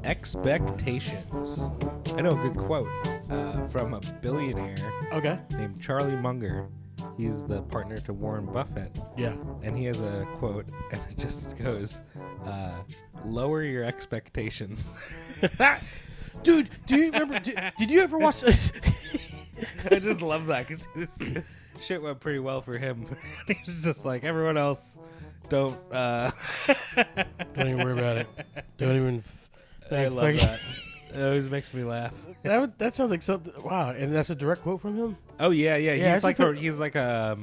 Expectations. I know a good quote from a billionaire named Charlie Munger. He's the partner to Warren Buffett. Yeah. And he has a quote, and it just goes, lower your expectations. Dude, do you remember? Did you ever watch? I just love that because this shit went pretty well for him. He's just like, everyone else, don't even worry about it. Don't even. I love that. It always makes me laugh. That sounds like something. Wow, and that's a direct quote from him. Oh yeah. He's like I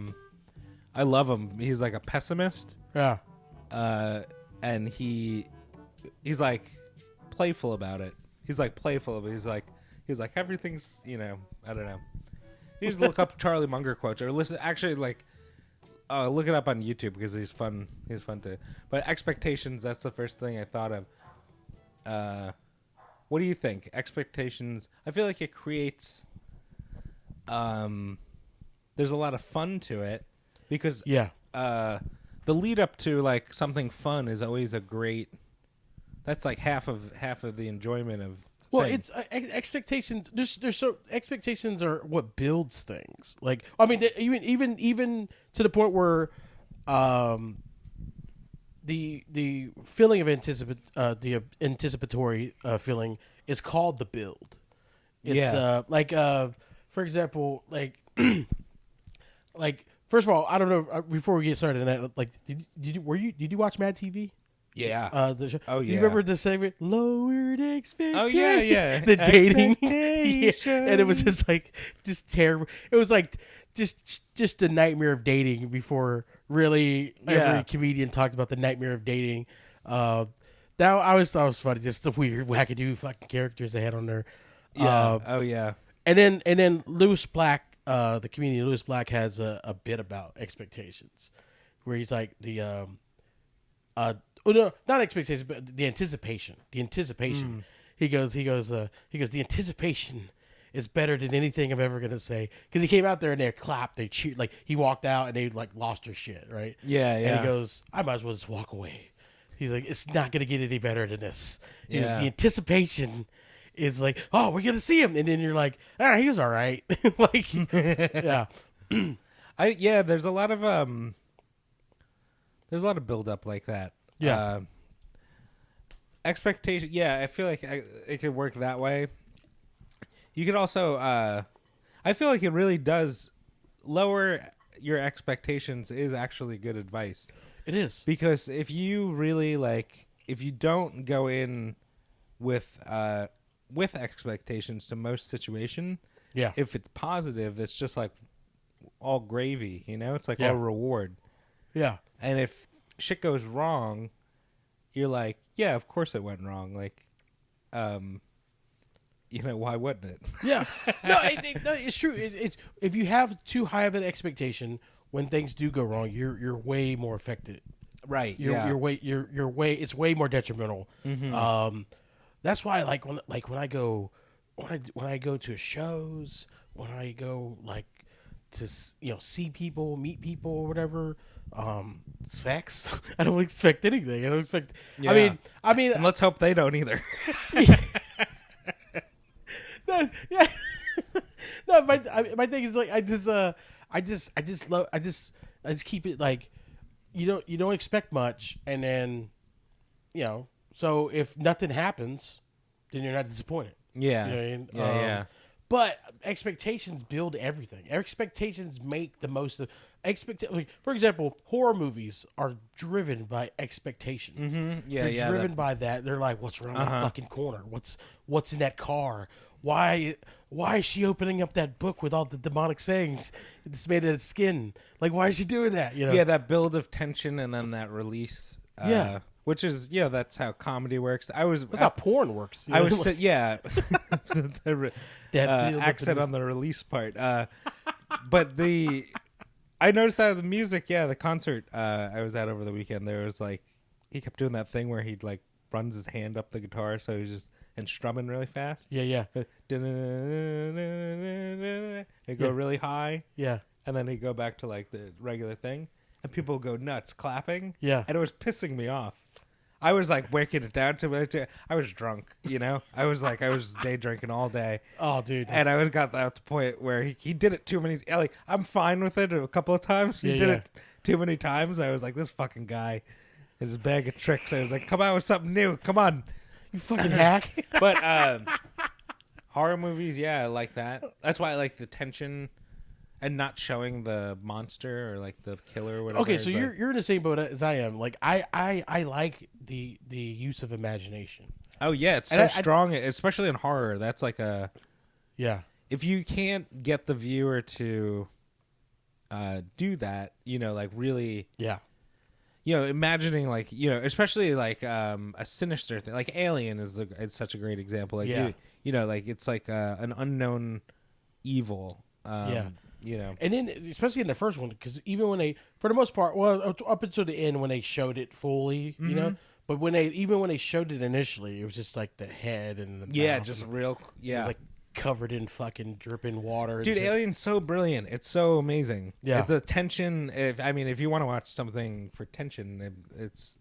love him. He's like a pessimist. Yeah. And he's like playful about it. He's like playful, but he's like everything's, I don't know. You just look up Charlie Munger quotes or listen. Actually, like, look it up on YouTube because he's fun. He's fun too. But expectations. That's the first thing I thought of. What do you think? Expectations. I feel like it creates. There's a lot of fun to it because the lead up to like something fun is always a great. That's like half of the enjoyment of. Well, it's expectations. Expectations are what builds things. Like, I mean, even to the point where, the feeling of the anticipatory feeling is called the build. It's like, for example, like, like first of all, I don't know. Before we get started, on that, like, did you watch Mad TV? Yeah. The show. Oh, yeah. Do you remember the segment? Lowered expectations. Oh, yeah. The dating. Yeah. And it was just terrible. It was like just a nightmare of dating before really every comedian talked about the nightmare of dating. That I always thought was funny. Just the weird wackadoo fucking characters they had on there. Yeah. And then Lewis Black, the comedian Lewis Black has a bit about expectations where he's like no, not expectations, but the anticipation. The anticipation. He goes. The anticipation is better than anything I'm ever gonna say. Because he came out there and they clapped, they cheered. Like he walked out and they like lost their shit, right? Yeah. And he goes, I might as well just walk away. He's like, it's not gonna get any better than this. He goes, the anticipation is like, oh, we're gonna see him, and then you're like, he was all right. Like, yeah. There's a lot of build up like that. Yeah. Expectation. Yeah, I feel like it could work that way. You could also, I feel like it really does lower your expectations is actually good advice. It is. Because if you really if you don't go in with expectations to most situation, if it's positive, it's just like all gravy, it's like all reward. Yeah. And if shit goes wrong, you're like, yeah, of course it went wrong. Like, why wouldn't it? Yeah. No, it's true. It's if you have too high of an expectation, when things do go wrong, you're way more affected. Right. You're way it's way more detrimental. Mm-hmm. That's why when I go to shows, when I go to see people, meet people, or whatever. Sex. I don't expect anything. I don't expect. Yeah. I mean. And let's hope they don't either. No, yeah. No, my thing is like I just keep it like you don't expect much, and then so if nothing happens, then you're not disappointed. Yeah. You know what I mean? Yeah. But expectations build everything. Expectations make the most of for example, horror movies are driven by expectations. Mm-hmm. Yeah, They're driven by that. They're like, what's around that fucking corner? What's in that car? Why is she opening up that book with all the demonic sayings? It's made of skin. Like, why is she doing that? Yeah, that build of tension and then that release. Which is, that's how comedy works. That's how porn works. I was, the accent on the release part. But I noticed that the music, the concert I was at over the weekend, there was he kept doing that thing where he'd runs his hand up the guitar, so he's just strumming really fast. Yeah. He'd go really high. Yeah. And then he'd go back to the regular thing. And people go nuts clapping. Yeah. And it was pissing me off. I was like breaking it down to I was drunk, you know. I was day drinking all day. Oh, dude. And I got at the point where he did it too many. Like, I'm fine with it a couple of times. He did it too many times. I was like, this fucking guy, and his bag of tricks. I was like, come out with something new. Come on, you fucking hack. But horror movies, I like that. That's why I like the tension. And not showing the monster or like the killer or whatever. Okay, so you're in the same boat as I am. Like I like the use of imagination. Oh yeah, it's so strong, especially in horror. That's like a If you can't get the viewer to do that, like really imagining like especially like a sinister thing, like Alien is such a great example. Like like it's like an unknown evil. And then especially in the first one, because even when they, for the most part, well, up until the end when they showed it fully, but when they showed it initially, it was just like the head and the mouth just real, it was like covered in fucking dripping water. Dude, Alien's so brilliant. It's so amazing. Yeah, the tension. If you want to watch something for tension, it's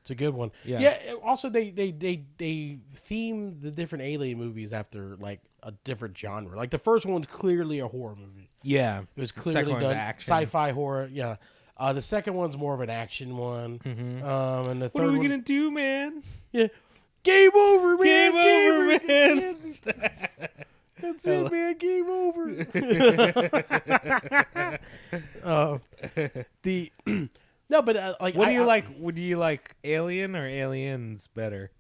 a good one. Yeah. Also, they themed the different Alien movies after like a different genre. Like the first one's clearly a horror movie. Yeah, it was clearly done sci-fi horror. Yeah, the second one's more of an action one. Mm-hmm. And the third what are we gonna do, man? Yeah, game over, man. Game over, man. That's it, man. Game over. No, but like, what do you like? Would you like Alien or Aliens better?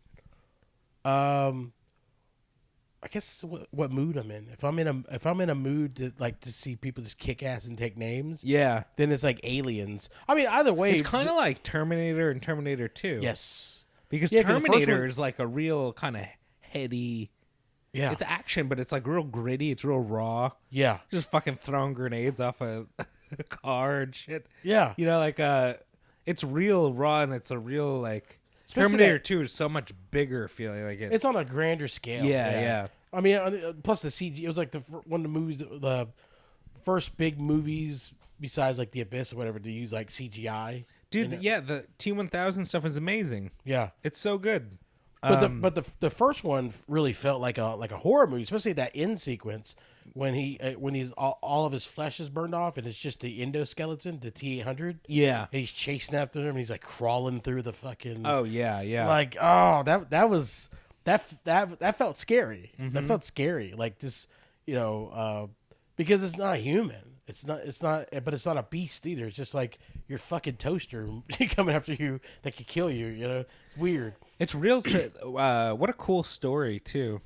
I guess what mood I'm in. If I'm in a mood to see people just kick ass and take names, then it's like Aliens. I mean, either way, it's kind of like Terminator and Terminator 2. Yes, because Terminator is like a real kind of heady. Yeah, it's action, but it's like real gritty. It's real raw. Yeah, just fucking throwing grenades off a car and shit. Yeah, like it's real raw and it's a real like. Terminator 2 is so much bigger feeling like it. It's on a grander scale. Yeah. I mean, plus the CG. It was like one of the movies, the first big movies besides like The Abyss or whatever to use like CGI. Dude, the T-1000 stuff is amazing. Yeah, it's so good. But the first one really felt like a horror movie, especially that end sequence when he's all of his flesh is burned off and it's just the endoskeleton, the T-800. Yeah, and he's chasing after him and he's like crawling through the fucking. Oh yeah. Like that felt scary. Mm-hmm. That felt scary. Like this, because it's not human. It's not, but it's not a beast either. It's just like your fucking toaster coming after you that could kill you. It's weird. It's real. What a cool story too.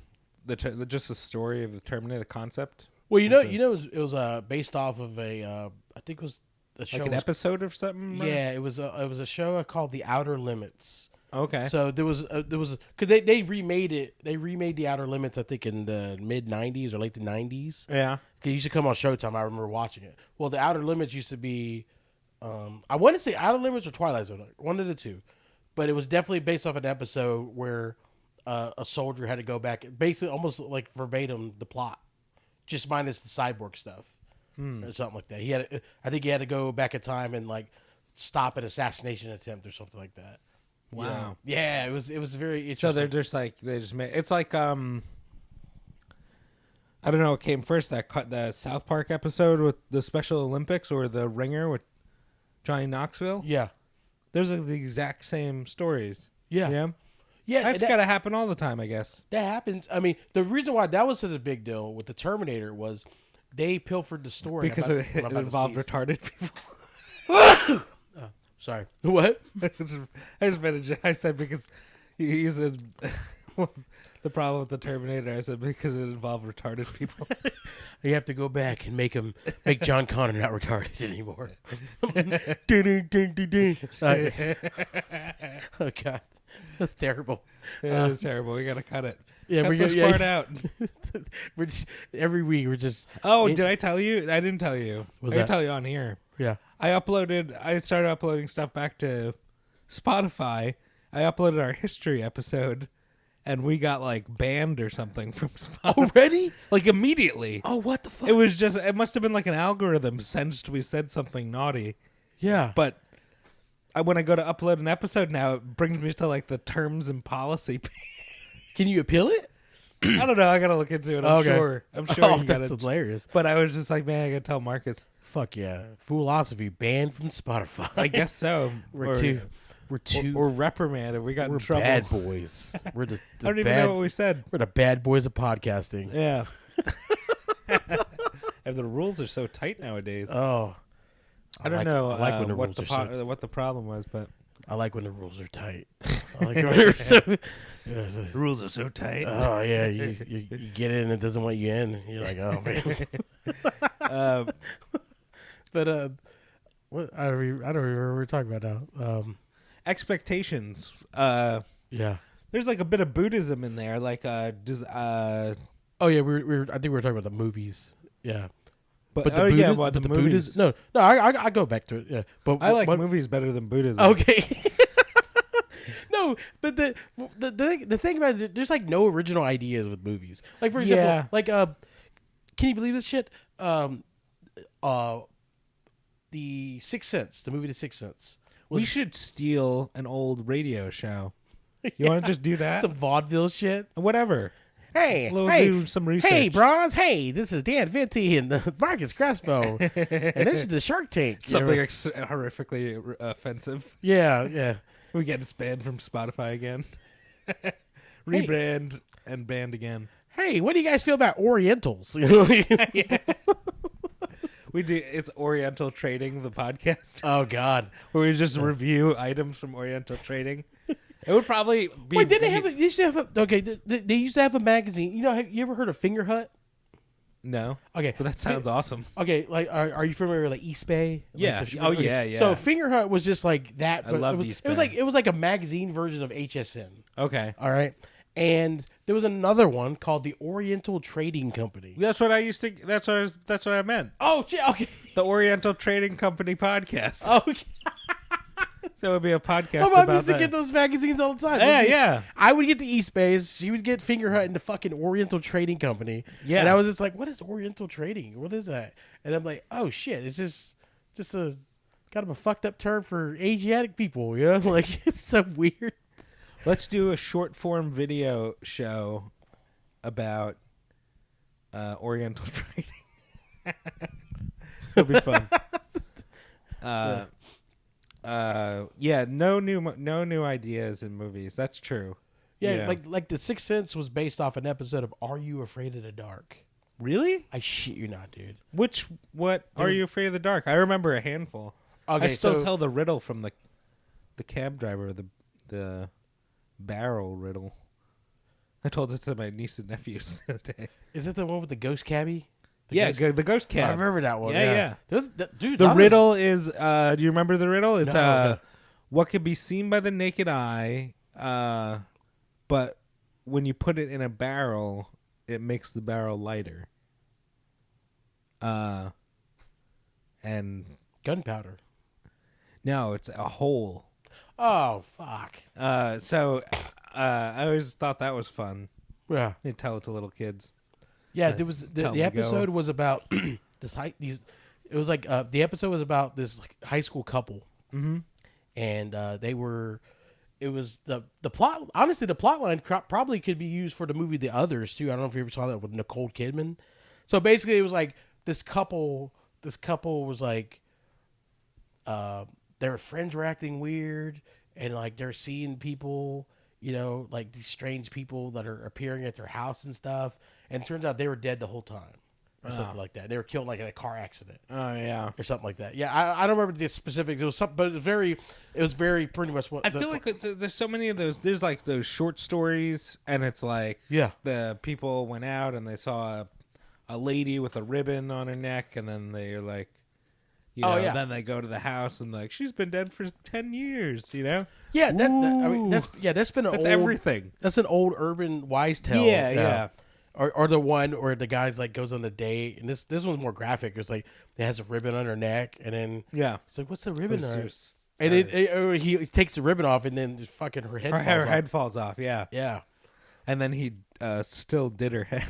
Just the story of the Terminator, the concept. Well, it was based off of I think it was a show, like an episode of something. Yeah, it was a show called The Outer Limits. Okay. So there was because they remade it. They remade The Outer Limits, I think, in the mid '90s or late the '90s. Yeah. It used to come on Showtime. I remember watching it. Well, The Outer Limits used to be, I want to say Outer Limits or Twilight Zone, one of the two, but it was definitely based off an episode where a soldier had to go back, basically almost like verbatim the plot, just minus the cyborg stuff or something like that. I think he had to go back in time and like stop an assassination attempt or something like that. Wow. Yeah, it was very interesting. So they're just like it's like I don't know what came first, the South Park episode with the Special Olympics or the Ringer with Johnny Knoxville. Yeah, those are the exact same stories. Yeah. Yeah, that's got to happen all the time, I guess. That happens. I mean, the reason why that was such a big deal with the Terminator was they pilfered the story because it involved retarded people. Sorry. What? I said because he said the problem with the Terminator. I said because it involved retarded people. You have to go back and make John Connor not retarded anymore. Oh God, that's terrible. Yeah, it's terrible. We gotta cut it. Yeah, we're gonna part out. We're just every week. We're just. Oh, did I tell you? I didn't tell you. I didn't tell you on here. Yeah. I started uploading stuff back to Spotify. I uploaded our history episode, and we got like banned or something from Spotify. Already? Like immediately. Oh, what the fuck? It must have been like an algorithm sensed we said something naughty. Yeah. But when I go to upload an episode now, it brings me to like the terms and policy page. Can you appeal it? I don't know. I gotta look into it. I'm sure. I'm sure. Oh, that's hilarious. But I was just like, man, I gotta tell Marcus. Fuck yeah, Foolosophy banned from Spotify. I guess so. We're too or reprimanded. We got in trouble. Bad boys. We're the I don't even know what we said. We're the bad boys of podcasting. Yeah. And the rules are so tight nowadays. Oh, I don't know. I like when the rules are what the problem was, but I like when the rules are tight. I like when they're so. The rules are so tight. Oh yeah, you get in and it doesn't want you in. You're like, oh man. But what I don't remember what we're talking about now. Expectations. Yeah. There's like a bit of Buddhism in there. Like Oh yeah, we're I think we were talking about the movies. Yeah. But the movies. No, I go back to it. Yeah, but I like movies better than Buddhism. Okay. No, but the thing about it, there's like no original ideas with movies. Like for example, like can you believe this shit? The Sixth Sense, the movie The Sixth Sense. We should steal an old radio show. You want to just do that? Some vaudeville shit, whatever. Hey, do some research. Hey, bros. Hey, this is Dan Venti and Marcus Crespo, and this is the Shark Tank. Something horrifically offensive. Yeah. We get banned from Spotify again. Rebrand and banned again. Hey, what do you guys feel about Orientals? We do. It's Oriental Trading, the podcast. Oh God, where we just review items from Oriental Trading. It would probably be. Wait, did they have? They used to have. They used to have a magazine. You know, have you ever heard of Finger Hut? No. Okay, but that sounds awesome. Okay, like are you familiar with like East Bay? Yeah. Like yeah. So Finger Hut was just like that. I love East Bay. It was like a magazine version of HSN. Okay. All right. And there was another one called the Oriental Trading Company. That's what I used to. That's what I meant. Oh, shit. Okay. The Oriental Trading Company podcast. Okay. So it would be a podcast My about mom used that. to get those magazines all the time. Yeah. I would get the East Bays. She would get Finger Hut and the fucking Oriental Trading Company. Yeah. And I was just like, what is Oriental Trading? What is that? And I'm like, oh, shit. It's just a kind of a fucked up term for Asiatic people. You know? Like, it's so weird. Let's do a short form video show about Oriental Trading. It'll be fun. No new ideas in movies. That's true. Yeah, like The Sixth Sense was based off an episode of Are You Afraid of the Dark? Really? I shit you not, dude. What Are You Afraid of the Dark? I remember a handful. Okay, I still tell the riddle from the cab driver, the barrel riddle. I told it to my niece and nephews the other day. Is it the one with the ghost cabbie? The ghost cab. I remember that one. Yeah. Dude, the riddle is, do you remember the riddle? It's no. What can be seen by the naked eye, but when you put it in a barrel, it makes the barrel lighter. And gunpowder. No, it's a hole. Oh, fuck. So I always thought that was fun. Yeah. They tell it to little kids. Yeah, there was the episode was about the episode was about this high school couple. Mm-hmm. And it was the plot, honestly, the plot line probably could be used for the movie The Others too. I don't know if you ever saw that with Nicole Kidman. So basically it was like this couple was like their friends were acting weird and like they're seeing people, you know, like these strange people that are appearing at their house and stuff. And it turns out they were dead the whole time. Or something like that. They were killed like in a car accident. Oh yeah, or something like that. Yeah, I don't remember the specifics. It was something, but it was very pretty much what I feel like. There's so many of those. There's like those short stories, and it's like the people went out and they saw a lady with a ribbon on her neck, and then they're like, you know, then they go to the house and like she's been dead for 10 years. You know. Yeah, that's been everything. That's an old urban wise tale. Yeah. Or the one where the guy's like goes on a date, and this one's more graphic. It's like it has a ribbon on her neck, and then it's like, what's the ribbon on? And he takes the ribbon off, and then just fucking her head falls off. Yeah. And then he still did her head.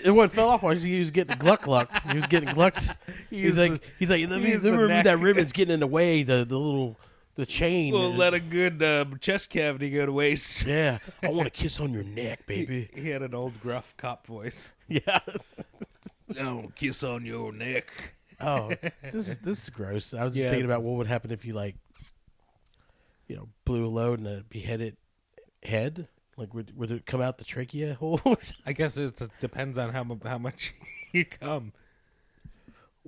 What fell off? He was getting glucked. He was getting glucked. He's like, let me remove that ribbon's getting in the way. The little the chain. We'll let a good chest cavity go to waste. Yeah, I want to kiss on your neck, baby. He had an old gruff cop voice. Yeah. No, kiss on your neck. Oh, this is gross. I was just thinking about what would happen if you blew a load in a beheaded head. Like, would it come out the trachea hole? I guess it depends on how much you come.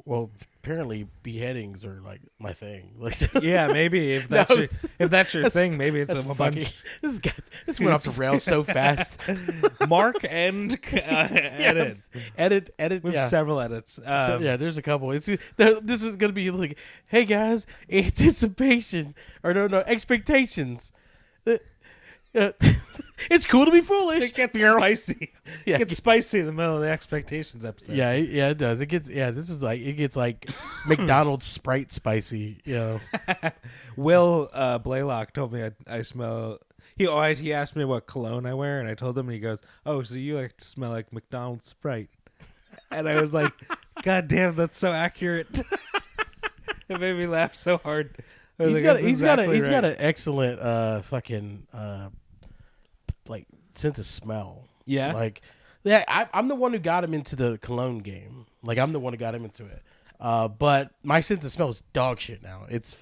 Well, apparently beheadings are like my thing. Like, yeah, maybe if that's your thing, maybe it's a bunch. This went off the rails so fast. Mark and edit, edit with yeah. several edits. There's a couple. This is gonna be like, hey guys, anticipation or no expectations. It's cool to be foolish. It gets spicy. Yeah. It gets spicy in the middle of the expectations episode. Yeah, it does. It gets it gets like McDonald's Sprite spicy. Will Blaylock told me I smell. He asked me what cologne I wear, and I told him, and he goes, "Oh, so you like to smell like McDonald's Sprite?" And I was like, "God damn, that's so accurate." It made me laugh so hard. He's got an excellent fucking like sense of smell. Yeah. Like, I'm the one who got him into the Cologne game. Like, I'm the one who got him into it. But my sense of smell is dog shit now. It's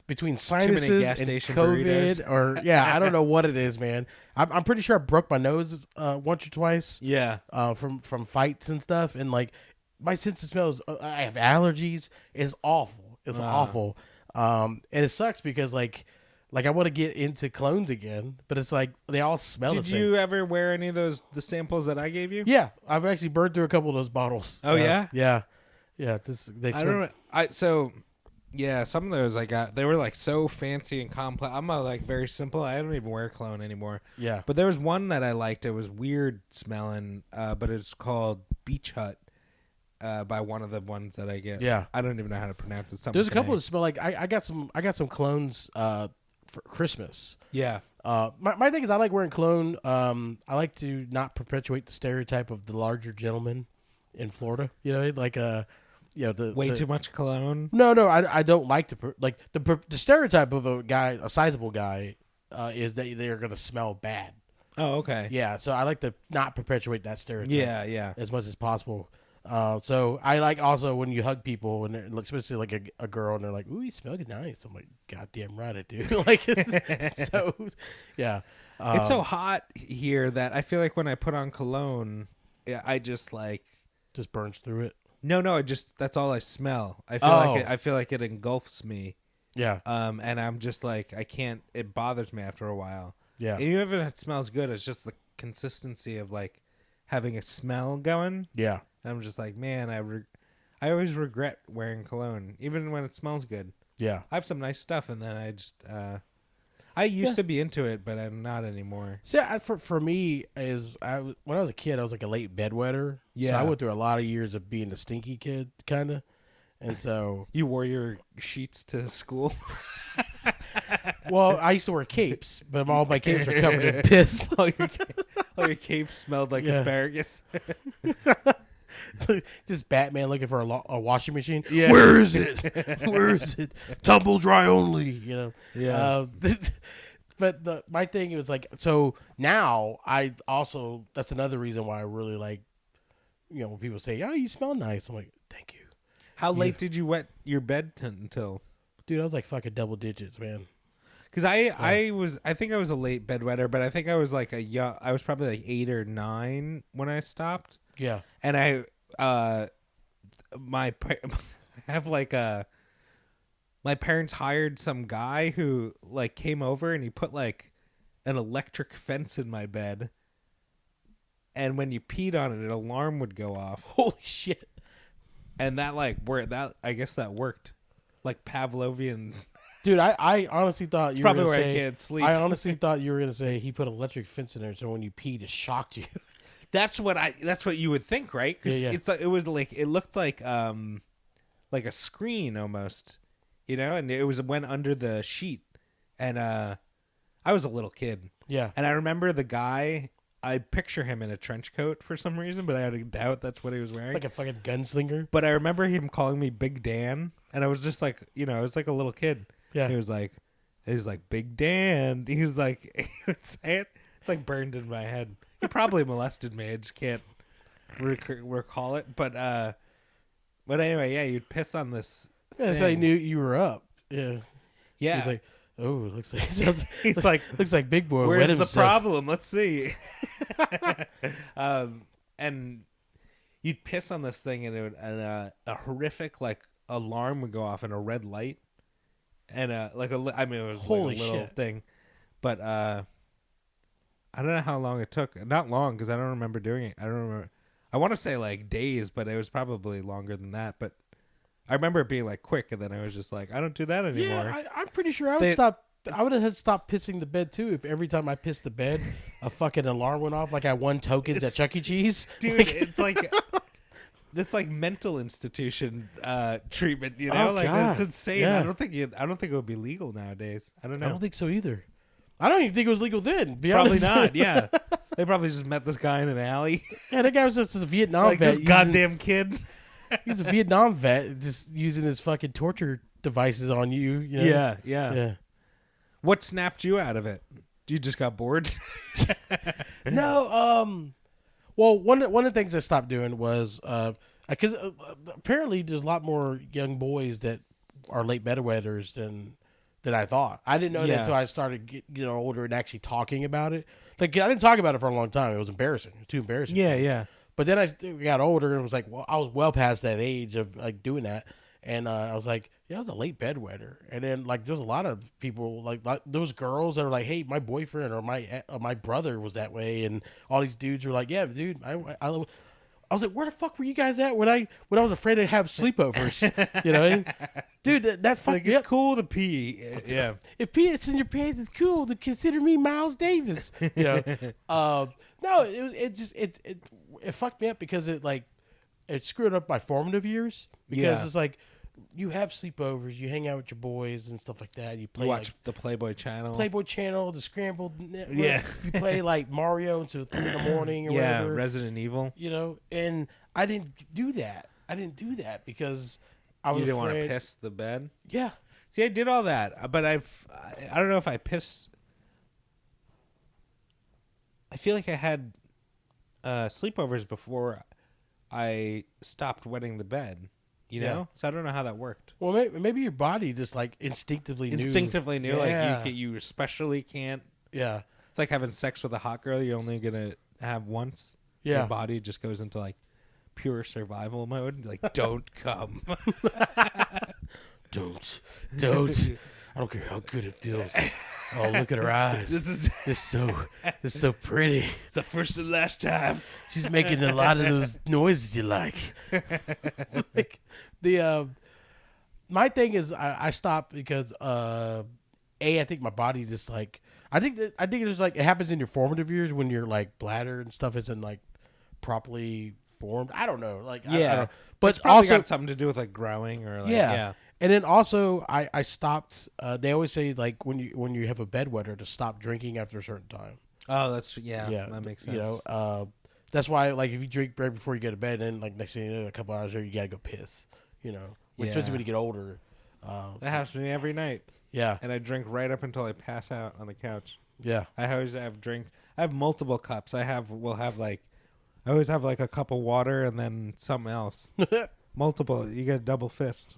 between sinuses and COVID or I don't know what it is, man. I'm pretty sure I broke my nose once or twice. Yeah. From fights and stuff, and like my sense of smell is I have allergies. It's awful. It's awful. And it sucks because like I want to get into clones again, but it's like they all smell the same. Did you ever wear any of the samples that I gave you? Yeah, I've actually burned through a couple of those bottles. Oh yeah? Yeah. Some of those I got, they were like so fancy and complex. I'm like very simple. I don't even wear cologne anymore. Yeah. But there was one that I liked. It was weird smelling, but it's called Beach Hut. By one of the ones that I get. Yeah. I don't even know how to pronounce it. There's a couple that smell like I got some clones for Christmas. Yeah. My thing is I like wearing cologne. I like to not perpetuate the stereotype of the larger gentleman in Florida. Too much cologne. No, I don't like the stereotype of a sizable guy is that they're gonna smell bad. Oh, okay. Yeah, so I like to not perpetuate that stereotype. Yeah. As much as possible. So I like also when you hug people and they're, especially like a girl and they're like, "Ooh, you smell nice." I'm like, "Goddamn right, I do." Like, so yeah. It's so hot here that I feel like when I put on cologne, I just burns through it. No, that's all I smell. I feel like it engulfs me. Yeah. And I'm just like I can't. It bothers me after a while. Yeah. And even if it smells good, it's just the consistency of like having a smell going. Yeah. I'm just like, man, I always regret wearing cologne, even when it smells good. Yeah. I have some nice stuff, and then I just, I used to be into it, but I'm not anymore. So for me, when I was a kid, I was like a late bedwetter. Yeah. So I went through a lot of years of being a stinky kid, kind of. And so. You wore your sheets to school? Well, I used to wear capes, but all my capes are covered in piss. all your capes smelled like asparagus. Just Batman looking for a washing machine. Yeah. Where is it? Where is it? Tumble dry only. Yeah. But my thing was like, so now that's another reason why I really like, when people say, "Oh, you smell nice," I'm like, "Thank you." How late did you wet your bed until? Dude, I was like fucking double digits, man. Because I think I was a late bedwetter, but I think I was like I was probably like 8 or 9 when I stopped. Yeah. And I have like my parents hired some guy who like came over and he put like an electric fence in my bed. And when you peed on it, an alarm would go off. Holy shit. And I guess that worked. Like Pavlovian. Dude, I honestly thought you were going to say... I can't sleep. I honestly thought you were going to say he put an electric fence in there so when you peed, it shocked you. That's what you would think, right? Because it looked like a screen almost, and it went under the sheet. And I was a little kid. Yeah. And I remember the guy, I picture him in a trench coat for some reason, but I had a doubt that's what he was wearing. Like a fucking gunslinger. But I remember him calling me Big Dan, and I was just like, I was like a little kid. Yeah. He was like, Big Dan. He was like, he would say it. It's like burned in my head. He probably molested me. I just can't recall it. But anyway, yeah, you'd piss on this. Yeah, that's how you knew you were up. Yeah. Yeah. He's like, oh, looks like he's like, looks like Big Boy. Where's wet the himself. problem? Let's see. And you'd piss on this thing, and a horrific like alarm would go off in a red light, and it was like a little shit. thing, but I don't know how long it took. Not long, because I don't remember doing it. I don't remember. I want to say like days, but it was probably longer than that. But I remember it being like quick, and then I was just like, I don't do that anymore. Yeah, I'm pretty sure I would stop. I would have stopped pissing the bed too if every time I pissed the bed, a fucking alarm went off like I won tokens at Chuck E. Cheese. Dude, it's like it's like mental institution treatment, you know? Oh, like God. it's insane. Yeah. I don't think it would be legal nowadays. I don't know. I don't think so either. I don't even think it was legal then. Be Probably honest. not. Yeah, they probably just met this guy in an alley. Yeah, that guy was just a Vietnam Like vet. this goddamn kid. He's a Vietnam vet, just using his fucking torture devices on you. You know? Yeah. What snapped you out of it? You just got bored? No. Well, one of the things I stopped doing was because apparently there's a lot more young boys that are late bedwetters than I thought. I didn't know that until I started getting older and actually talking about it. Like I didn't talk about it for a long time. It was embarrassing. It was too embarrassing. Yeah. But then I got older and was like, well, I was well past that age of like doing that, and I was like, yeah, I was a late bedwetter. And then like there's a lot of people like those girls that are like, hey, my boyfriend or my brother was that way, and all these dudes were like, yeah, dude, I was like, where the fuck were you guys at when I was afraid to have sleepovers? You know, dude, that fuck. Like, it's cool to pee. Yeah, if penis in your pants is cool, to consider me Miles Davis. You know, no, it fucked me up because it screwed up my formative years because it's like you have sleepovers, you hang out with your boys and stuff like that. You watch the Playboy Channel, the Scrambled Network. Yeah, you play like Mario until 3 a.m. or whatever. Resident Evil. You know, and I didn't do that. Because I was You didn't afraid. want to piss the bed. Yeah. See, I did all that, but I don't know if I pissed. I feel like I had sleepovers before I stopped wetting the bed. You know, so I don't know how that worked. Well, maybe your body just like instinctively knew. Like you especially can't. Yeah, it's like having sex with a hot girl you're only gonna have once. Yeah, your body just goes into like pure survival mode. Like, don't come. don't. I don't care how good it feels. Oh, look at her eyes. It's so pretty. It's the first and last time. She's making a lot of those noises you like. Like my thing is I stopped because I think my body just like I think it's like it happens in your formative years when your like bladder and stuff isn't like properly formed. I don't know. Like I don't know. But it's probably also got something to do with like growing or like yeah. And then also, I stopped. They always say like when you have a bedwetter to stop drinking after a certain time. Oh, that makes sense. You know, that's why like if you drink right before you go to bed, then like next thing you know, a couple hours later you gotta go piss. You know, especially when you get older. That happens to me every night. Yeah, and I drink right up until I pass out on the couch. Yeah, I always have I have multiple cups. I always have like a cup of water and then something else. Multiple. You get a double fist.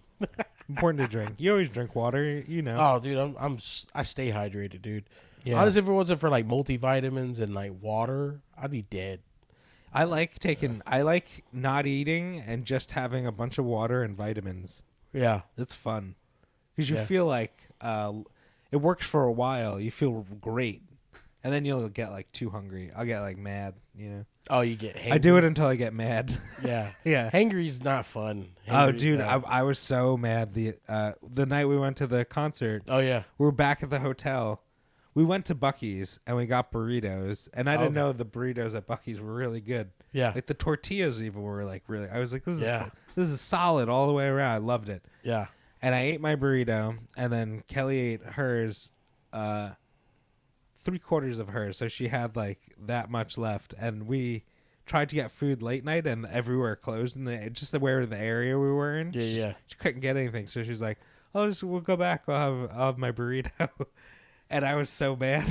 Important to drink. You always drink water, you know. Oh, dude, I stay hydrated, dude. Yeah. Honestly, if it wasn't for like multivitamins and like water, I'd be dead. I like not eating and just having a bunch of water and vitamins. Yeah, it's fun because you feel like it works for a while. You feel great, and then you'll get like too hungry. I'll get like mad, you know. Oh, you get hangry? I do it until I get mad. Yeah. Yeah. Hangry's not fun. Oh, dude, I was so mad the night we went to the concert. Oh, yeah. We were back at the hotel. We went to Buc-ee's and we got burritos. And I didn't know the burritos at Buc-ee's were really good. Yeah. Like the tortillas even were like really. I was like, this is solid all the way around. I loved it. Yeah. And I ate my burrito, and then Kelly ate hers 3/4 of her, so she had like that much left, and we tried to get food late night, and everywhere closed, and where the area we were in, she couldn't get anything, so she's like, "Oh, we'll go back. I'll have my burrito," and I was so mad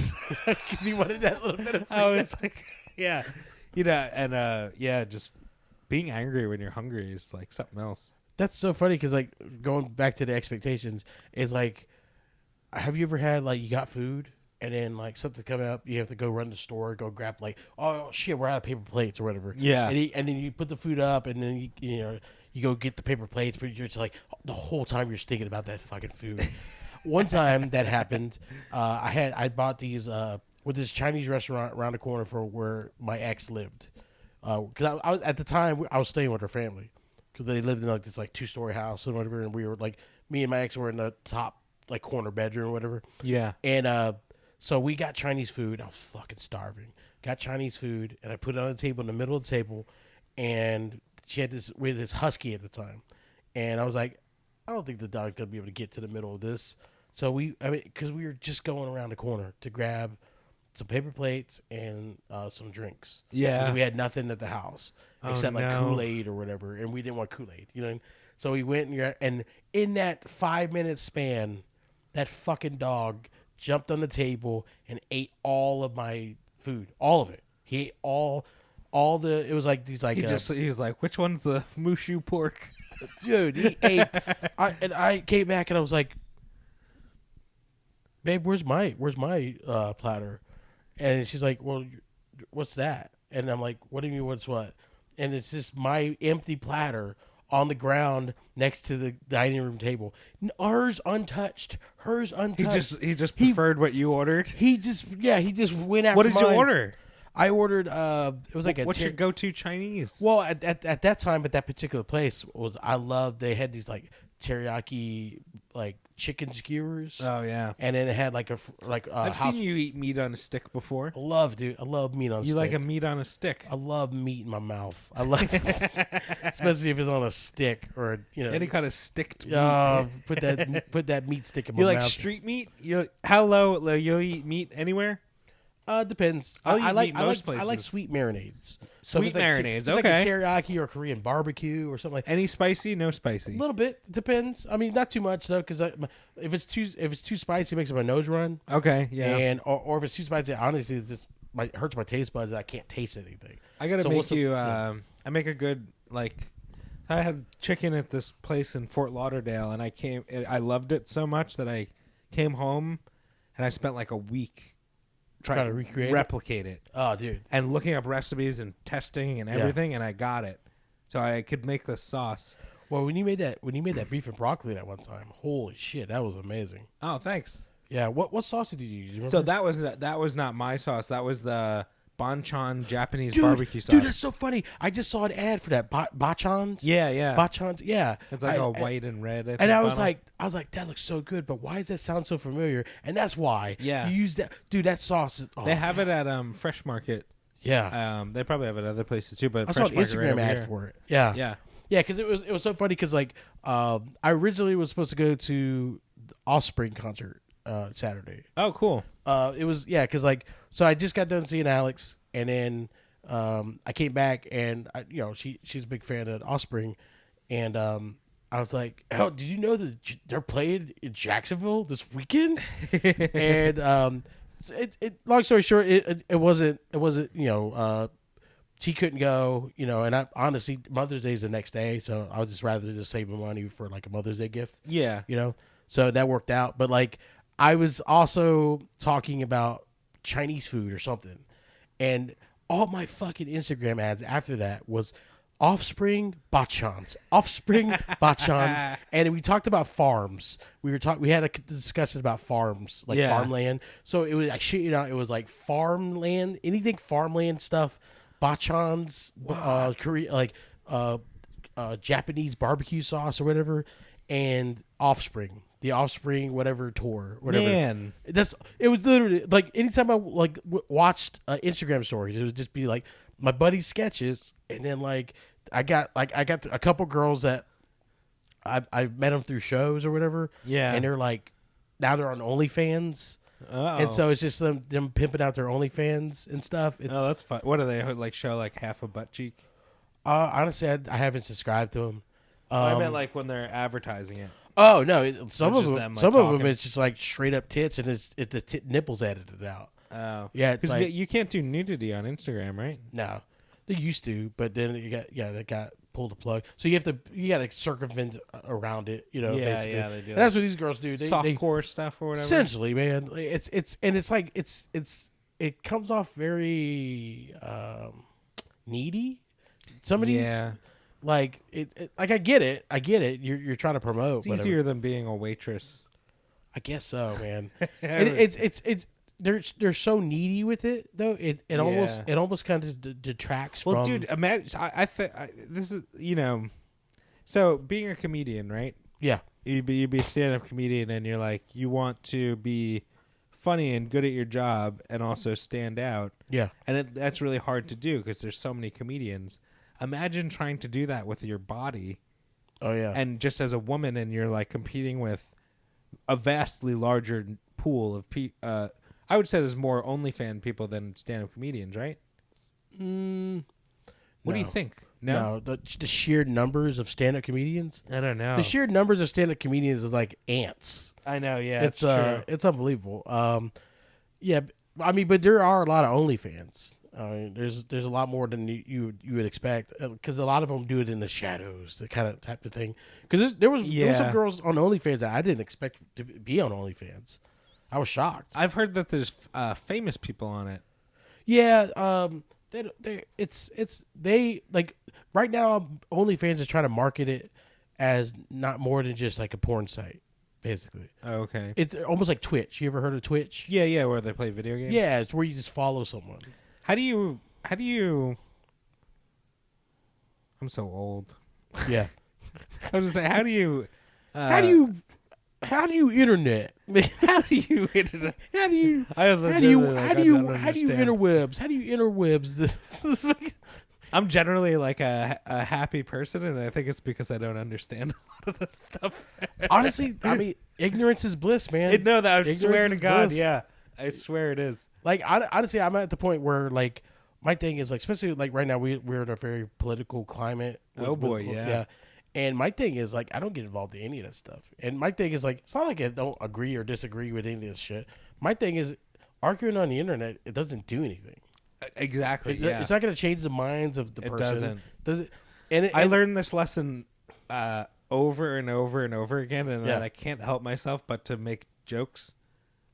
because you wanted that little bit of. I was like, yeah, and just being angry when you're hungry is like something else. That's so funny because like going back to the expectations is like, have you ever had like you got food? And then, like, something come up, you have to go run to the store, go grab, like, oh, shit, we're out of paper plates or whatever. Yeah. And then you put the food up, and then, you go get the paper plates, but you're just, like, the whole time you're just thinking about that fucking food. One time that happened, I bought these, with this Chinese restaurant around the corner for where my ex lived. Because I was, at the time, I was staying with her family. Because they lived in, like, this, like, 2-story house and whatever, and we were, like, me and my ex were in the top, like, corner bedroom or whatever. Yeah. And, so we got Chinese food. I was fucking starving. Got Chinese food, and I put it on the table in the middle of the table. And we had this husky at the time, and I was like, I don't think the dog's gonna be able to get to the middle of this. So because we were just going around the corner to grab some paper plates and some drinks. Yeah, because we had nothing at the house except like Kool-Aid or whatever, and we didn't want Kool-Aid, So we went and in that 5-minute span, that fucking dog jumped on the table and ate all of my food, all of it. He ate all the. It was like these like. He was like, which one's the mushu pork? Dude, he ate. I came back and I was like, babe, where's my platter? And she's like, well, what's that? And I'm like, what do you mean, what's what? And it's just my empty platter on the ground next to the dining room table. Hers untouched. He just preferred what you ordered. He just went after. What did mine. you order? I ordered. It was like what's your go-to Chinese? Well, at that time, at that particular place they had these like teriyaki like chicken skewers. Oh yeah, and then it had like I've seen you eat meat on a stick before. I love meat on a stick. You like a meat on a stick? I love meat in my mouth. I love especially if it's on a stick or any kind of sticked meat. Put that meat stick in my mouth. You like street meat? How low you'll eat meat anywhere? Depends. I like sweet marinades. Sweet marinades, okay. Like a teriyaki or Korean barbecue or something like that. Any spicy? No spicy. A little bit. Depends. I mean, not too much though, because if it's too spicy, it makes my nose run. Okay, yeah. And or if it's too spicy, honestly, it just hurts my taste buds. And I can't taste anything. I gotta make you. I make a good like. I had chicken at this place in Fort Lauderdale, and I loved it so much that I came home, and I spent like a week trying to replicate it. Oh, dude. And looking up recipes and testing and everything, and I got it. So I could make this sauce. Well, when you made that beef and broccoli that one time, holy shit, that was amazing. Oh, thanks. Yeah, what sauce did you use? So that was not my sauce. That was the Banchan Japanese barbecue sauce. Dude, that's so funny. I just saw an ad for that Bachans. Yeah. Bachans, yeah. It's like all white and red. I was like, that looks so good, but why does that sound so familiar? And that's why. Yeah. You use that. Dude, that sauce is... they have it at Fresh Market. Yeah. They probably have it at other places too, but I saw an Instagram ad for it. Yeah. Yeah. Yeah, because it was so funny because, like, I originally was supposed to go to the Offspring concert Saturday. Oh, cool. It was, because, like, so I just got done seeing Alex, and then I came back, and, she's a big fan of Offspring, and I was like, oh, did you know that they're playing in Jacksonville this weekend? And long story short, it wasn't she couldn't go, and I honestly, Mother's Day is the next day, so I would just rather just save my money for like a Mother's Day gift. Yeah. So that worked out. But like, I was also talking about Chinese food or something, and all my fucking Instagram ads after that was Offspring Bachans, and we talked about farms. We had a discussion about farms, like farmland. So it was actually, it was like farmland, anything farmland stuff. Bachans, Korea, like Japanese barbecue sauce or whatever, and Offspring, the Offspring whatever tour, whatever. Man, it was literally like anytime I like watched Instagram stories, it would just be like my buddy's sketches, and then like I got a couple girls that I met them through shows or whatever. Yeah, and they're like now they're on OnlyFans. And so it's just them pimping out their OnlyFans and stuff. It's, Oh, that's fun. What do they like? Show like half a butt cheek? honestly, I haven't subscribed to them. I meant like when they're advertising it. Oh no, some Or of just them, them, like, some of them talking. it's just like straight up tits, and the nipples edited out. Oh, Yeah, it's because like you can't do nudity on Instagram, right? no, they used to, but then they got pulled the plug. So you got to circumvent around it, basically. they do. And that's what these girls do. They Softcore stuff or whatever. essentially, man. It comes off very needy. Some of these, like like I get it. You're trying to promote. It's easier than being a waitress. I guess so, man. it's they're so needy with it though. It almost kind of detracts from. Well, dude, imagine I think this is so being a comedian, right? Yeah. You'd be a stand-up comedian, and you're like you want to be funny and good at your job, and also stand out. Yeah. And that's really hard to do because there's so many comedians. Imagine trying to do that with your body. Oh yeah. And just as a woman, and you're like competing with a vastly larger pool of people. I would say there's more OnlyFans people than stand-up comedians, right? What do you think? No, the sheer numbers of stand-up comedians. I don't know. The sheer numbers of stand-up comedians is like ants. I know, yeah, it's true. It's unbelievable. Yeah, I mean, but there are a lot of OnlyFans. I mean, there's a lot more than you would expect because a lot of them do it in the shadows, the kind of type of thing. Because there was some girls on OnlyFans that I didn't expect to be on OnlyFans. I was shocked. I've heard that there's famous people on it. Yeah, they like right now OnlyFans is trying to market it as not more than just like a porn site, basically. Oh, okay. It's almost like Twitch. You ever heard of Twitch? Yeah, where they play video games. Yeah, it's where you just follow someone. How do you? I'm so old. Yeah. I was gonna say, how do you? How do you internet? How do you internet? How do you interwebs? How do you interwebs this? I'm generally like a happy person, and I think it's because I don't understand a lot of this stuff. Honestly, I mean, ignorance is bliss, man. No, that I swear to God, bliss. yeah, I swear it is. Like, honestly, I'm at the point where like my thing is like, especially like right now we're in a very political climate. Yeah. And my thing is like I don't get involved in any of that stuff. And my thing is like it's not like I don't agree or disagree with any of this shit. My thing is arguing on the internet. It doesn't do anything. Exactly. It's not going to change the minds of the person. It doesn't. Does it? And I learned this lesson over and over and over again, and I can't help myself but to make jokes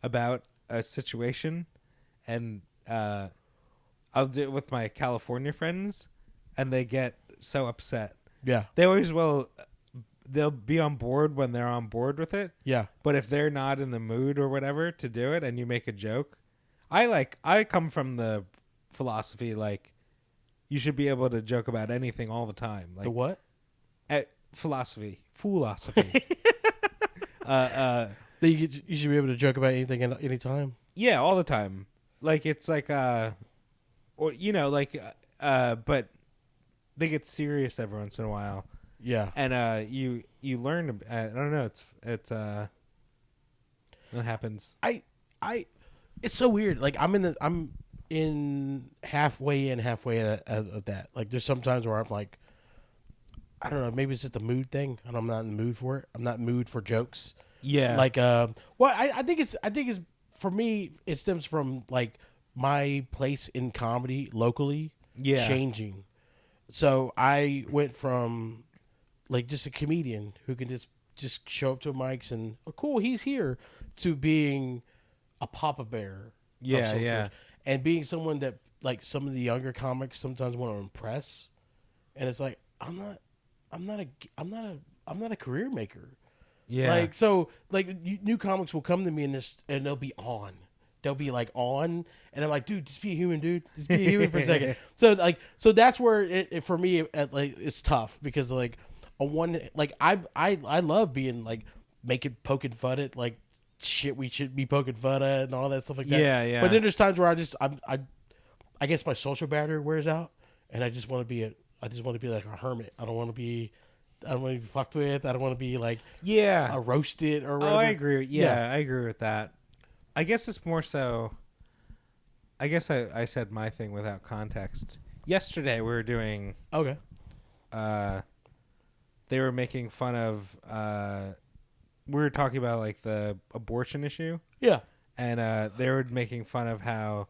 about a situation, and I'll do it with my California friends, and they get so upset. Yeah. They always will. They'll be on board when they're on board with it. Yeah. But if they're not in the mood or whatever to do it, and you make a joke, I come from the philosophy like you should be able to joke about anything all the time. Like the what? Philosophy. You should be able to joke about anything at any time. Yeah, all the time. Like it's like but they get serious every once in a while. Yeah. And you learn. I don't know. It's it happens. It's so weird. Like I'm in halfway of that. Like there's sometimes where I'm like, I don't know. Maybe it's just the mood thing, and I'm not in the mood for it. I'm not in the mood for jokes. Yeah. Like I think it's for me. It stems from like my place in comedy locally. Yeah. Changing. So I went from like just a comedian who can just show up to mics and cool, he's here, to being a Papa Bear. Yeah. And being someone that like some of the younger comics sometimes want to impress, and it's like I'm not a career maker. Yeah. Like so, like new comics will come to me and they'll be on. They'll be like on, and I'm like, dude, just be a human, dude. Just be a human for a second. So that's where it for me, like it's tough because like on one, like I love being like poking fun at like shit we should be poking fun at and all that stuff like that. Yeah. But then there's times where I guess my social battery wears out, and I just want to be like a hermit. I don't want to be fucked with. I don't want to be like roasted or whatever. Oh, I agree. Yeah, I agree with that. I guess it's more so. I guess I said my thing without context. Yesterday we were doing. Okay. They were making fun of. We were talking about like the abortion issue. Yeah. And they were making fun of how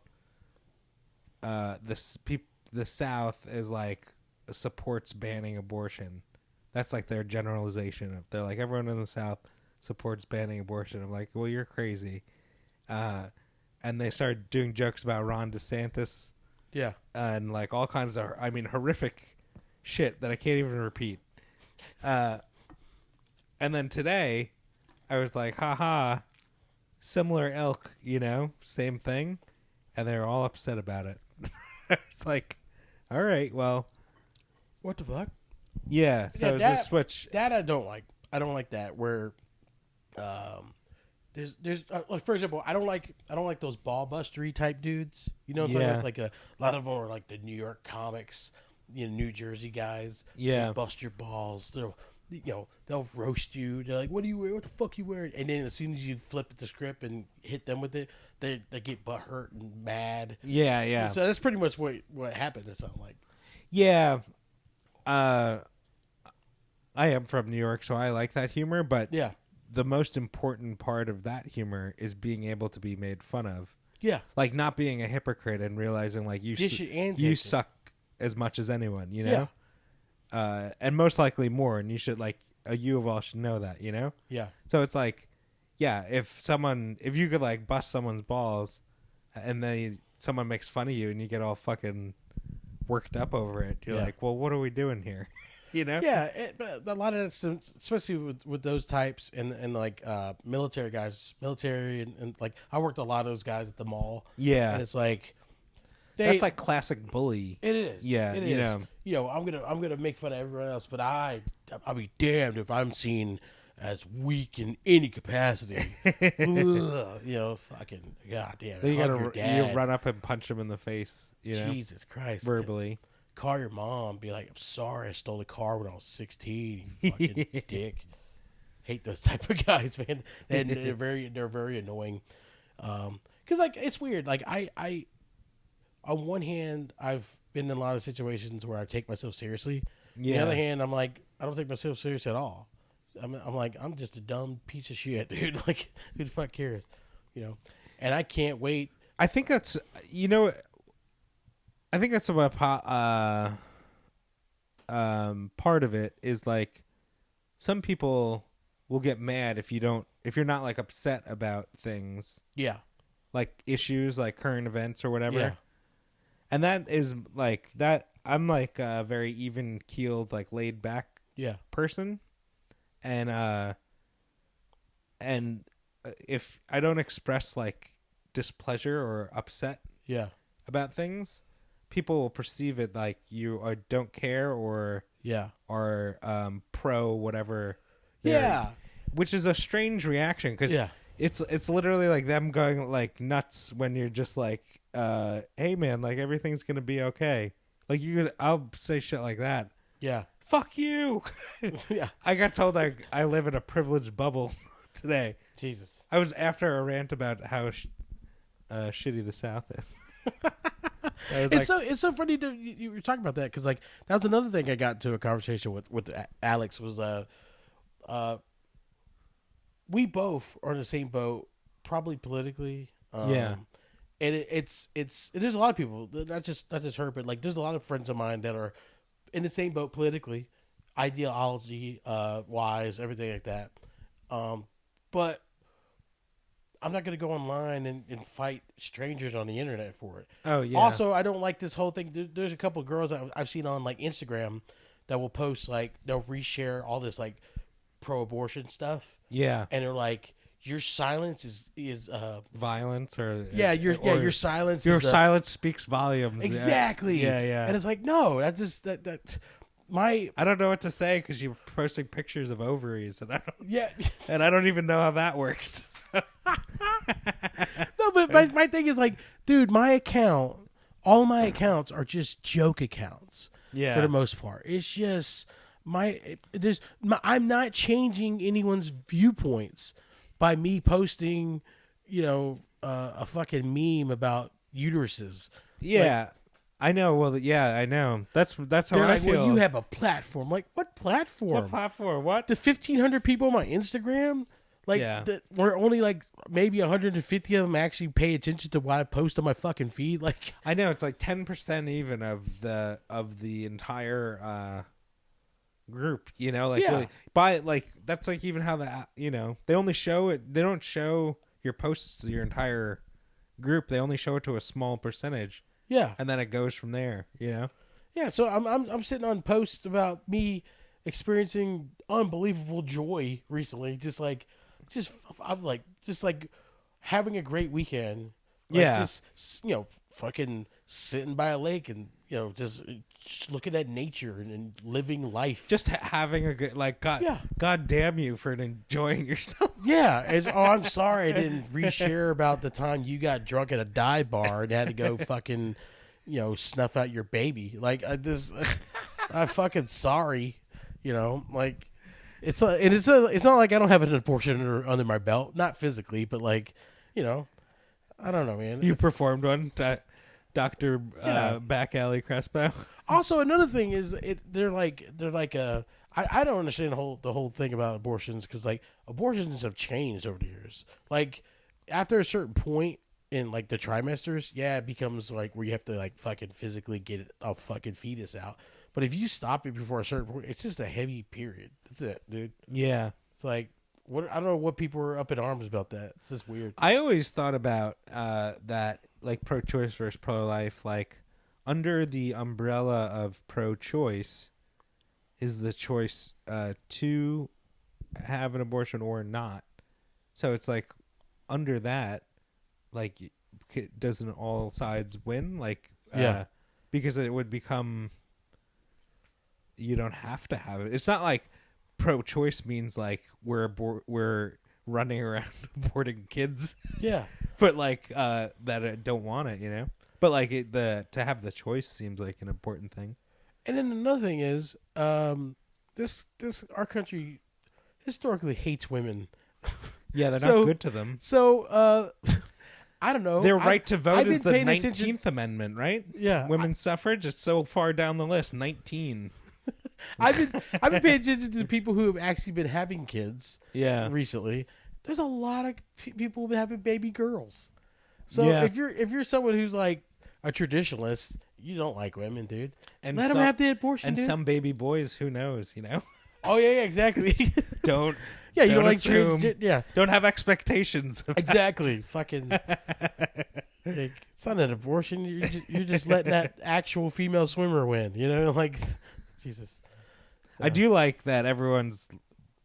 the South is like supports banning abortion. That's like their generalization of. They're like everyone in the South supports banning abortion. I'm like, well, you're crazy. And they started doing jokes about Ron DeSantis. Yeah. And like all kinds of, horrific shit that I can't even repeat. And then today, I was like, haha, similar ilk, same thing. And they were all upset about it. I was like, all right, well. What the fuck? Yeah, so it was a switch. That I don't like. I don't like that where there's like, for example, I don't like those ball bustery type dudes. You know what I'm talking about? Like a lot of them are like the New York comics, New Jersey guys. Yeah. They bust your balls. They'll roast you. They're like, what do you wear? What the fuck you wearing? And then as soon as you flip the script and hit them with it, they get butthurt and mad. Yeah. So that's pretty much what happened. It sounded like. Yeah. I am from New York, so I like that humor, but yeah, the most important part of that humor is being able to be made fun of. Yeah. Like not being a hypocrite and realizing like you suck as much as anyone, Yeah. And most likely more, and you should you of all should know that, Yeah. So it's like, yeah, if you could like bust someone's balls and then someone makes fun of you and you get all fucking worked up over it, you're like, well, what are we doing here? Yeah, but a lot of that, especially with those types and like military guys, and like I worked a lot of those guys at the mall. Yeah, and it's like that's like classic bully. It is. Yeah, it is. I'm gonna make fun of everyone else, but I'll be damned if I'm seen as weak in any capacity. Fucking goddamn. Then you run up and punch him in the face. Jesus Christ, verbally. Call your mom, be like, I'm sorry I stole the car when I was 16, you fucking dick. Hate those type of guys, man. And they're very annoying. Because like it's weird. Like I on one hand, I've been in a lot of situations where I take myself seriously. Yeah. On the other hand, I'm like, I don't take myself serious at all. I'm like, I'm just a dumb piece of shit, dude. Like, who the fuck cares? And I can't wait. I think that's I think that's what part of it is like some people will get mad if you're not like upset about things. Yeah. Like issues like current events or whatever. Yeah. And that is like that I'm like a very even keeled, like laid back person. And if I don't express like displeasure or upset about things, people will perceive it like you don't care or are pro whatever. Yeah, which is a strange reaction because it's literally like them going like nuts when you're just like, hey man, like everything's gonna be okay. Like I'll say shit like that. Yeah. Fuck you. Yeah. I got told I live in a privileged bubble today. Jesus. I was after a rant about how shitty the South is. It's so funny you were talking about that because like that was another thing I got into a conversation with Alex was we both are in the same boat probably politically. And it is a lot of people, not just her, but like there's a lot of friends of mine that are in the same boat politically, ideology wise, everything like that. But I'm not going to go online and fight strangers on the internet for it. Oh, yeah. Also, I don't like this whole thing. There's a couple of girls that I've seen on like Instagram that will post like they'll reshare all this like pro-abortion stuff. Yeah. And they're like, your silence is violence or your silence. Your silence speaks volumes. Exactly. Yeah. And it's like, no, I don't know what to say because you're posting pictures of ovaries and and I don't even know how that works. No, but my thing is like, dude, all of my accounts are just joke accounts. Yeah. For the most part, it's just I'm not changing anyone's viewpoints by me posting, a fucking meme about uteruses. Yeah, I know. Well, yeah, I know. That's how They're I like, feel. well, you have a platform. Like, what platform? What platform? What? The 1,500 people on my Instagram. Like, Yeah. we're only like maybe 150 of them actually pay attention to what I post on my fucking feed. Like, I know it's like 10% even of the entire group. You know, like Yeah. really, by like that's like even how they only show it. They don't show your posts to your entire group. They only show it to a small percentage, yeah, and then it goes from there. You know. yeah. So I'm sitting on posts about me experiencing unbelievable joy recently. I'm like having a great weekend. Like, Yeah. just fucking sitting by a lake and just looking at nature and living life. Just having a good God damn you for enjoying yourself. Yeah. I'm sorry I didn't reshare about the time you got drunk at a dive bar and had to go fucking, snuff out your baby. Like, I'm fucking sorry. Like, it's not like I don't have an abortion under my belt, not physically, but like, I don't know, man. You performed one, Dr. Yeah. Back Alley Crespo. Also, another thing is they're like I don't understand the whole thing about abortions, because like abortions have changed over the years. Like, after a certain point in like the trimesters, yeah, it becomes like where you have to like fucking physically get a fucking fetus out. But if you stop it before a certain point, it's just a heavy period. That's it, dude. Yeah. It's like, what, I don't know what people are up in arms about that. It's just weird. I always thought about that, like pro-choice versus pro-life, like under the umbrella of pro-choice is the choice to have an abortion or not. So it's like under that, like, doesn't all sides win? Like, Yeah. because it would become, you don't have to have it. It's not like pro-choice means like we're running around aborting kids. Yeah. But like that don't want it, But like to have the choice seems like an important thing. And then another thing is, this our country historically hates women. Yeah, they're not good to them. So I don't know. Their right to vote is the 19th Amendment, right? Yeah. Women's suffrage is so far down the list, 19. I've been paying attention to the people who have actually been having kids. Yeah. Recently, there's a lot of people having baby girls. So Yeah. if you're someone who's like a traditionalist, you don't like women, dude. And let them have the abortion, and dude. some baby boys, who knows, Oh yeah, exactly. Don't. Yeah, you don't like assume. yeah. Don't have expectations. Exactly. Fucking. Like, it's not an abortion. You're just letting that actual female swimmer win. Like, Jesus. I do like that everyone's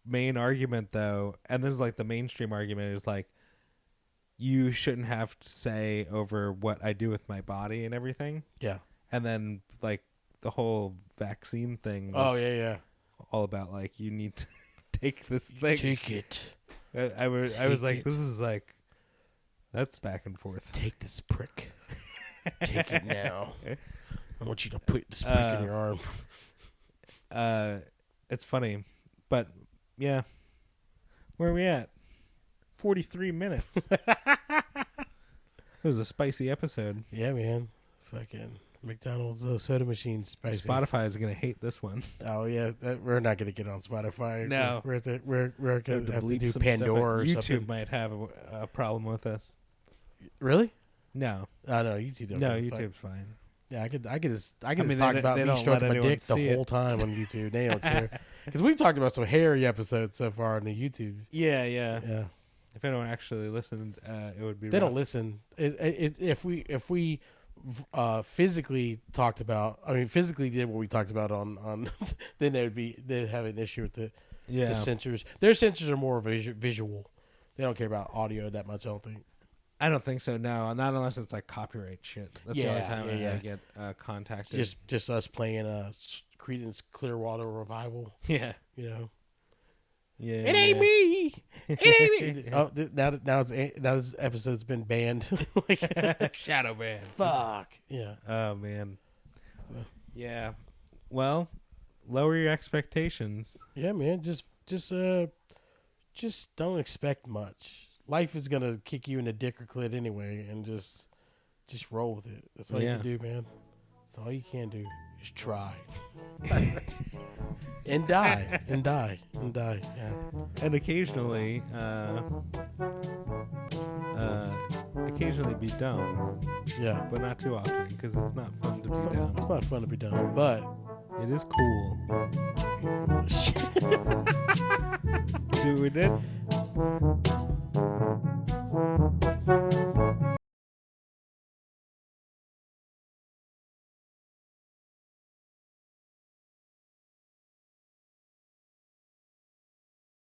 main argument, though, and this is like the mainstream argument, is like, you shouldn't have to say over what I do with my body and everything. Yeah. And then like the whole vaccine thing Oh was yeah. all about like, you need to take this thing. Take it. I was like, this is like, that's back and forth. Take this prick. Take it now. I want you to put this prick in your arm. It's funny, but yeah, where are we at? 43 minutes. It was a spicy episode. Yeah, man. Fucking McDonald's soda machine spicy. Spotify is gonna hate this one. Oh yeah, we're not gonna get on Spotify. No, we're gonna have to do some Pandora or YouTube something. might have a problem with us. Really? No. Oh no, YouTube. No, YouTube's fine. Yeah, I could just talk they about me don't stroking let my dick the anyone see whole time on YouTube. They don't care, because we've talked about some hairy episodes so far on the YouTube. Yeah. Yeah. If anyone actually listened, it would be. They rough. don't listen. If we physically talked about, physically did what we talked about on then they'd have an issue with the censors. Their censors are more visual. They don't care about audio that much, I don't think. I don't think so. No, not unless it's like copyright shit. That's the only time I get contacted. Just us playing Creedence Clearwater Revival. Yeah. Yeah. It ain't me. It ain't me. Oh, now this episode's been banned. Shadow ban. Fuck. Yeah. Oh man. Yeah. Well, lower your expectations. Yeah, man. Just don't expect much. life is gonna kick you in the dick or clit anyway, and just roll with it. That's all you can do, man. That's all you can do is try. and die. Yeah. And occasionally be dumb. Yeah. But not too often, because it's not fun to be dumb. It's not fun to be dumb, but it is cool. To be foolish. See what we did?